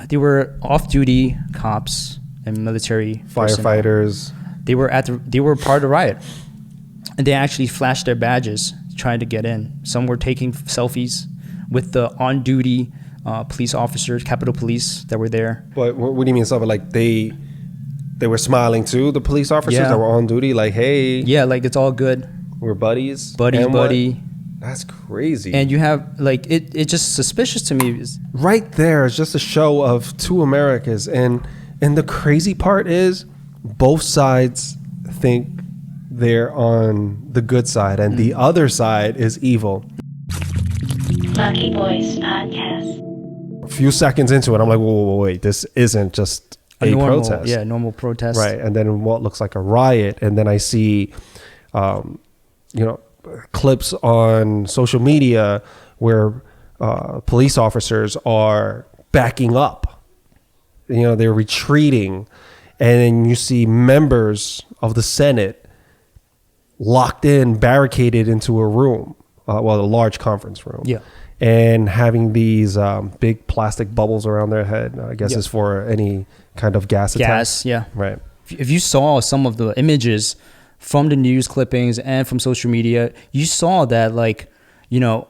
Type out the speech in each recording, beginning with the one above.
They were off-duty cops and military personnel. Firefighters. They were part of the riot, and they actually flashed their badges trying to get in. Some were taking selfies with the on-duty police officers, Capitol Police, that were there. But what do you mean something like they were smiling too? The police officers that were on duty, like, hey, yeah, like it's all good. We're buddies. Buddy. That's crazy. And you have like it just suspicious to me. Right there is just a show of two Americas, and the crazy part is both sides think they're on the good side, and the other side is evil. Lucky Boys Podcast. A few seconds into it, I'm like, whoa, wait, this isn't just a normal protest. Yeah, normal protest. Right, and then what looks like a riot, and then I see, clips on social media where police officers are backing up. They're retreating, and then you see members of the Senate locked in, barricaded into a room, a large conference room. Yeah. And having these big plastic bubbles around their head, I guess is for any kind of gas attack. Gas, yeah. Right. If you saw some of the images from the news clippings and from social media, you saw that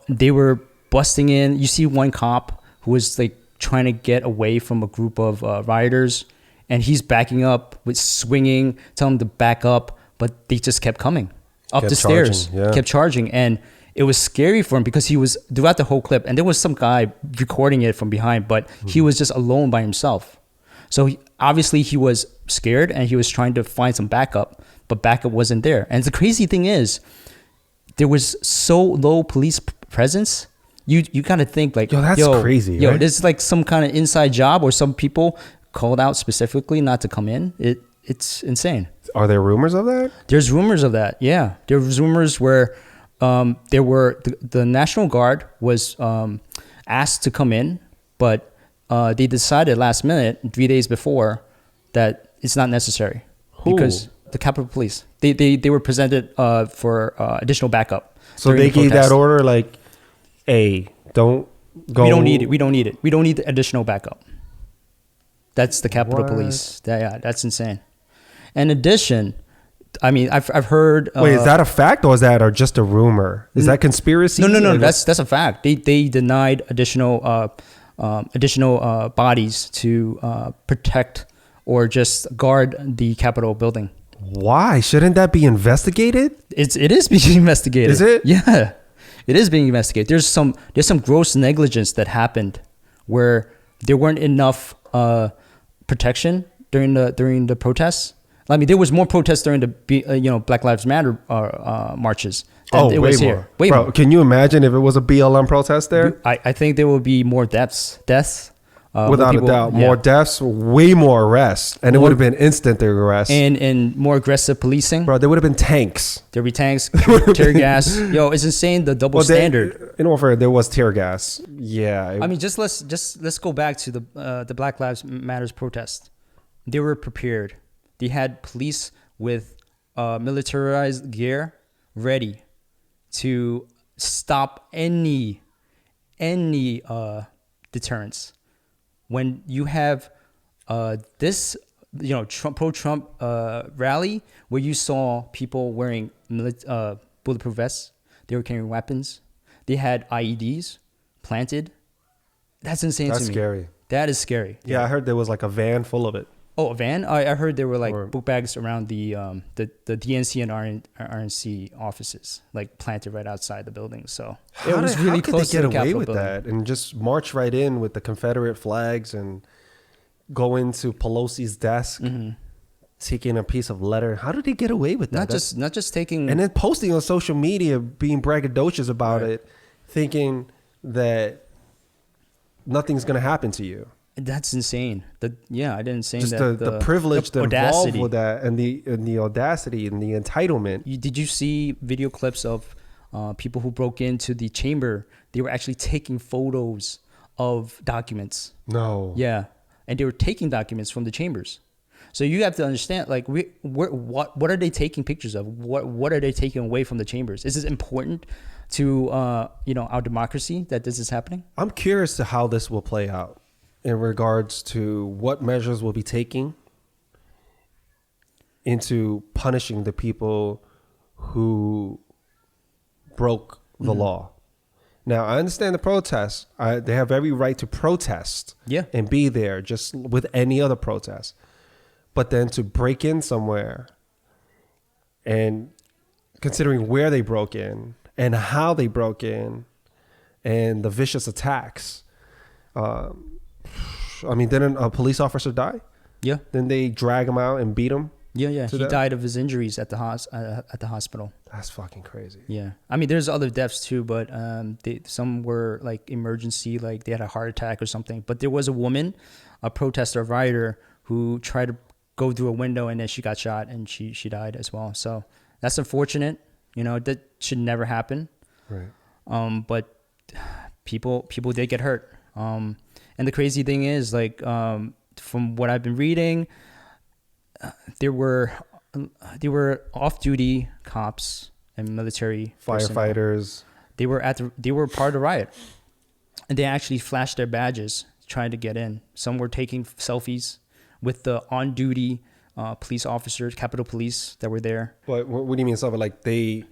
they were busting in. You see one cop who was like trying to get away from a group of rioters, and he's backing up with swinging, telling them to back up, but they just kept coming up the stairs, kept charging. And it was scary for him because he was throughout the whole clip, and there was some guy recording it from behind, but he was just alone by himself. So obviously he was scared, and he was trying to find some backup, but backup wasn't there. And the crazy thing is, there was so low police presence. You kind of think like, that's crazy. Yo, right? this is like some kind of inside job, or some people called out specifically not to come in. It's insane. Are there rumors of that? There's rumors of that. Yeah, there was rumors where there were the National Guard was asked to come in, but they decided last minute, 3 days before, that it's not necessary. Because the Capitol Police, they were presented for additional backup. So they gave that order like, hey, don't go. We don't need it. We don't need the additional backup. That's the Capitol Police. That's insane. In addition, I mean, I've heard. Wait, is that a fact or is that just a rumor? Is that conspiracy? No. That's a fact. They denied additional bodies to protect or just guard the Capitol building. Why? Shouldn't that be investigated? It is being investigated. Is it? Yeah, it is being investigated. There's some gross negligence that happened where there weren't enough protection during the protests. I mean, there was more protests during the Black Lives Matter marches than it was here. Way Bro, more. Can you imagine if it was a BLM protest there? I think there will be more deaths. Without a doubt, more deaths, way more arrests, and it would have been instant arrests. And more aggressive policing. Bro, there would have been tanks. There'd be tanks, tear gas. Yo, it's insane, the double standard. In order, there was tear gas. Yeah. I mean, let's go back to the Black Lives Matters protest. They were prepared. They had police with militarized gear ready to stop any deterrence. When you have this, pro-Trump rally where you saw people wearing bulletproof vests, they were carrying weapons, they had IEDs planted. That's insane to me. That's scary. That is scary. Yeah, I heard there was like a van full of it. Oh, a van? I heard there were like book bags around the DNC and RNC offices, like planted right outside the building. So it was really close to the Capitol building. How could they get away with that and just march right in with the Confederate flags and go into Pelosi's desk, taking a piece of letter? How did they get away with that? Not just taking, and then posting on social media, being braggadocious about it, thinking that nothing's gonna happen to you. That's insane. I didn't say just that. The privilege that involved with that, and the audacity and the entitlement. Did you see video clips of people who broke into the chamber? They were actually taking photos of documents. No. Yeah, and they were taking documents from the chambers. So you have to understand, like, what are they taking pictures of? What are they taking away from the chambers? Is it important to our democracy that this is happening? I'm curious to how this will play out. in regards to what measures will be taking into punishing the people who broke the law. Now, I understand the protests. They have every right to protest and be there just with any other protest. But then to break in somewhere, and considering where they broke in and how they broke in and the vicious attacks, I mean, didn't a police officer die? Yeah. Then they drag him out and beat him? Yeah. He died of his injuries at the hospital. That's fucking crazy. Yeah. I mean, there's other deaths too, but some were like emergency, like they had a heart attack or something. But there was a woman, a protester, a rioter, who tried to go through a window and then she got shot and she died as well. So that's unfortunate. You know, that should never happen. Right. But people did get hurt. And the crazy thing is, like, from what I've been reading, there were off-duty cops and military firefighters. Personnel. They were part of the riot, and they actually flashed their badges trying to get in. Some were taking selfies with the on-duty police officers, Capitol Police, that were there. What do you mean something like they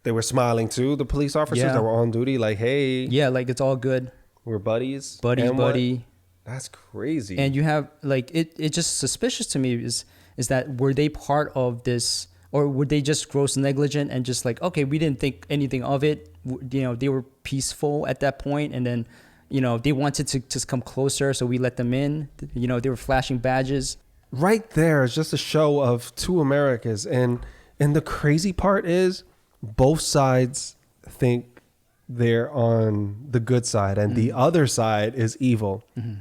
were smiling too? The police officers that were on duty, like, hey, yeah, like it's all good. We're buddies. Buddy. That's crazy. And you have like it just suspicious to me is that were they part of this, or were they just gross negligent and just like, okay, we didn't think anything of it. You know, they were peaceful at that point, and then, you know, they wanted to just come closer, so we let them in. You know, they were flashing badges. Right there is just a show of two Americas, and the crazy part is both sides think they're on the good side, and the other side is evil. Mm-hmm.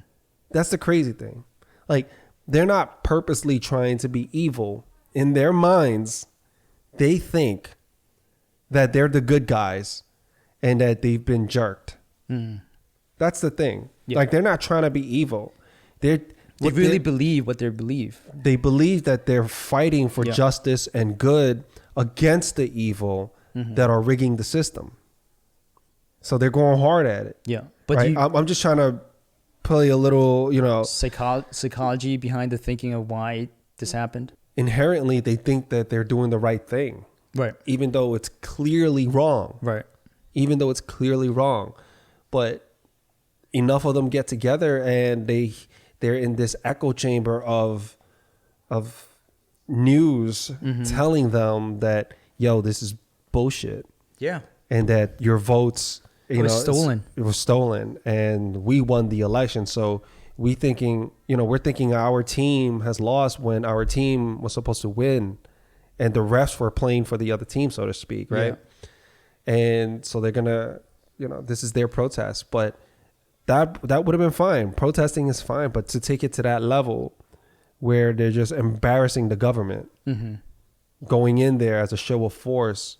That's the crazy thing. Like, they're not purposely trying to be evil. In their minds, they think that they're the good guys and that they've been jerked. Mm. That's the thing. Yep. Like, they're not trying to be evil. They really believe what they believe. They believe that they're fighting for justice and good against the evil that are rigging the system. So they're going hard at it. Yeah. But right? I'm just trying to play a little, you know, psychology behind the thinking of why this happened. Inherently, they think that they're doing the right thing. Right. Even though it's clearly wrong. Right. Even though it's clearly wrong. But enough of them get together and they're in this echo chamber of news telling them that, yo, this is bullshit. Yeah. And that your votes, it was stolen and we won the election. So we're thinking our team has lost when our team was supposed to win, and the refs were playing for the other team, so to speak. Right. Yeah. And so they're gonna, this is their protest, but that would have been fine. Protesting is fine, but to take it to that level where they're just embarrassing the government, going in there as a show of force,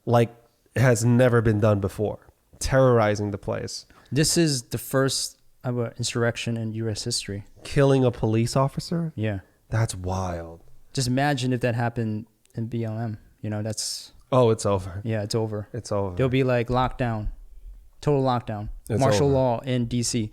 like it has never been done before, terrorizing the place. This is the first insurrection in U.S. history. Killing a police officer? Yeah. That's wild. Just imagine if that happened in BLM. That's... Oh, it's over. Yeah, it's over. It's over. There'll be like lockdown. Total lockdown. Martial law in D.C.